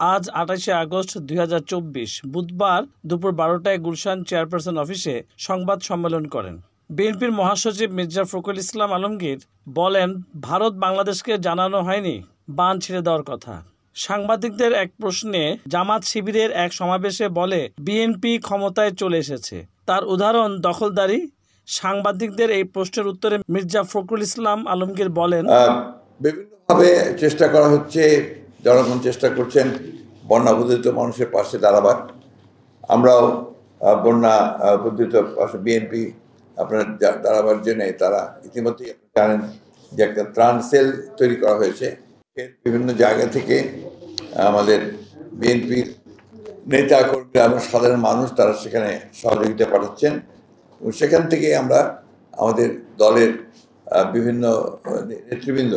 আজ ২৮শে আগস্ট ২০২৪ বুধবার দুপুর ১২টায় গুলশান চেয়ারপারসন অফিসে সংবাদ সম্মেলন করেন। বিএনপির মহাসচিব মির্জা ফখরুল ইসলাম আলমগীর বলেন, ভারত বাংলাদেশকে জানানো হয়নি বাঁধ ছেড়ে দেওয়ার কথা। সাংবাদিকদের এক প্রশ্নে জামাত শিবিরের এক সমাবেশে বলে বিএনপি ক্ষমতায় চলে এসেছে, তার উদাহরণ দখলদারি। সাংবাদিকদের এই প্রশ্নের উত্তরে মির্জা ফখরুল ইসলাম আলমগীর বলেন, বিভিন্নভাবে চেষ্টা করা হচ্ছে, জনগণ চেষ্টা করছেন বন্যা উপদ্রুত মানুষের পাশে দাঁড়াবার। আমরাও বন্যা উপদ্রুত পাশে বিএনপি আপনার দাঁড়াবার জন্য তারা ইতিমধ্যেই জানেন যে একটা ত্রাণ সেল তৈরি করা হয়েছে। বিভিন্ন জায়গা থেকে আমাদের বিএনপির নেতা কর্মীরা এবং সাধারণ মানুষ তারা সেখানে সহযোগিতা পাঠাচ্ছেন এবং সেখান থেকে আমরা আমাদের দলের বিভিন্ন নেতৃবৃন্দ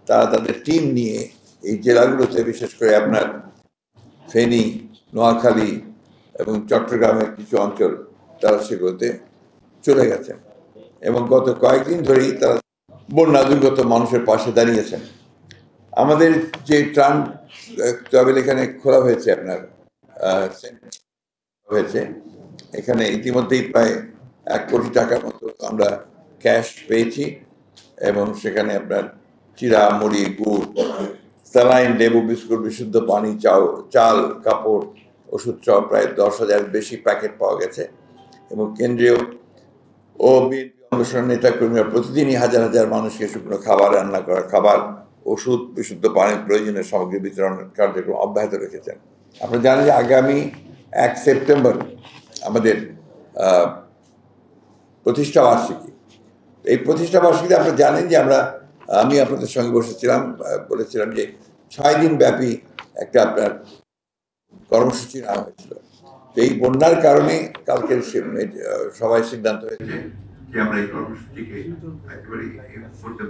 তারা তাদের টিম নিয়ে এই জেলাগুলোতে, বিশেষ করে আপনার ফেনী, নোয়াখালী এবং চট্টগ্রামের কিছু অঞ্চল তারা সেগুলোতে চলে গেছেন এবং গত কয়েকদিন ধরেই তারা বন্যা দুর্গত মানুষের পাশে দাঁড়িয়েছেন। আমাদের যে ত্রাণ তহবিল এখানে খোলা হয়েছে, আপনার হয়েছে, এখানে ইতিমধ্যেই প্রায় ১ কোটি টাকার মতো আমরা ক্যাশ পেয়েছি এবং সেখানে আপনার চিরা, মুড়ি, গুড়, স্যালাইন, লেবু, বিস্কুট, বিশুদ্ধ পানি, চাল, কাপড়, ওষুধ সহ প্রায় ১০,০০০ বেশি প্যাকেট পাওয়া গেছে এবং কেন্দ্রীয় ও বিএনপি অঙ্গসংগঠনের নেতাকর্মীরা প্রতিদিনই হাজার হাজার মানুষকে শুকনো খাবার, রান্না করা খাবার, ওষুধ, বিশুদ্ধ পানির প্রয়োজনীয় সামগ্রী বিতরণের কার্যক্রম অব্যাহত রেখেছেন। আপনারা জানেন যে আগামী ১ সেপ্টেম্বর আমাদের প্রতিষ্ঠা বার্ষিকী। এই প্রতিষ্ঠা বার্ষিকীতে আপনারা জানেন যে আমি আপনাদের সঙ্গে বসেছিলাম, বলেছিলাম যে ৬ দিন ব্যাপী একটা আপনার কর্মসূচি নেওয়া হয়েছিল। এই বন্যার কারণে কালকের সবাই সিদ্ধান্ত হয়েছে যে আমরা এই কর্মসূচিকে একেবারে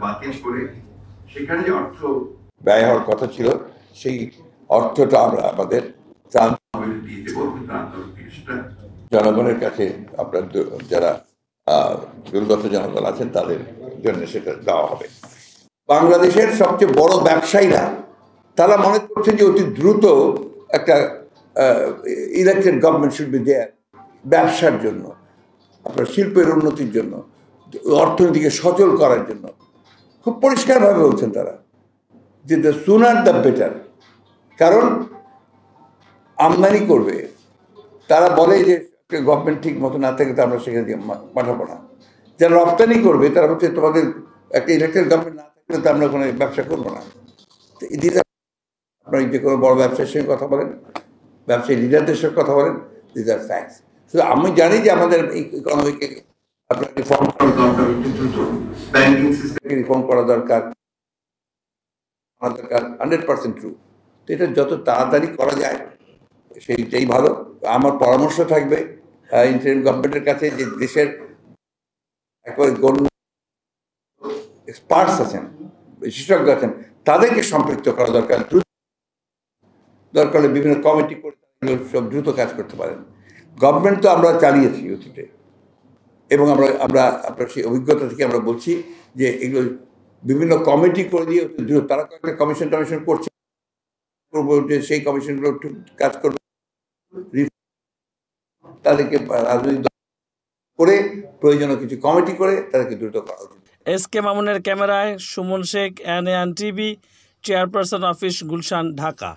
বাতিল করে সেখানে যে অর্থ ব্যয় হওয়ার কথা ছিল সেই অর্থটা আমরা আমাদের ত্রাণ দিয়ে দেবো। জনগণের কাছে আপনার যারা দুর্গত জনগণ আছেন তাদের জন্য সেটা দেওয়া হবে। বাংলাদেশের সবচেয়ে বড় ব্যবসায়ীরা তারা মনে করছেন যে অতি দ্রুত একটা elected government should be there ব্যবসার জন্য, আপনার শিল্পের উন্নতির জন্য, অর্থনীতিকে সচল করার জন্য। খুব পরিষ্কারভাবে বলছেন তারা যে দ্য সুনার দ্য বেটার। কারণ আমদানি করবে, তারা বলে যে গভর্নমেন্ট ঠিক মতো না থাকলে তো আমরা সেখানে পাঠাবো না। যারা রপ্তানি করবে তারা হচ্ছে তোমাদের একটা ইলেকটেড গভর্নমেন্ট না থাকলে তো আমরা কোনো ব্যবসা করবো না। আপনার যে কোনো বড় ব্যবসায়ীর সঙ্গে কথা বলেন, ব্যবসায়ী লিডারদের সঙ্গে কথা বলেন, দিস আর ফ্যাক্টস। শুধু আমি জানি যে আমাদের এই ইকোনমিকে আপনার রিফর্ম করা দরকার, ব্যাংকিং সিস্টেমকে রিফর্ম করা দরকার, 100% ট্রু। তো এটা যত তাড়াতাড়ি করা যায় সেইটাই ভালো। আমার পরামর্শ থাকবে ইন্টারিম গভর্নমেন্টের কাছে যে দেশের একবার এক্সপার্টস আছেন, বিশেষজ্ঞ আছেন, তাদেরকে সম্পৃক্ত করা দরকার। দরকার হলে বিভিন্ন কমিটি করে সব দ্রুত কাজ করতে পারেন। গভর্নমেন্ট তো আমরা চালিয়েছি অতীতে এবং আমরা আপনার সেই অভিজ্ঞতা থেকে আমরা বলছি যে এগুলো বিভিন্ন কমিটি করে দিয়ে দ্রুত তারা কয়েকটা কমিশন করছে, করবো যে সেই কমিশনগুলো একটু কাজ করবে, তাদেরকে রাজনৈতিক করে প্রয়োজনীয় কিছু কমিটি করে তাদেরকে দ্রুত করা উচিত। এস কে মামুনের ক্যামেরায় Suman Sheikh, NAN TV, chairperson office, Gulshan, Dhaka.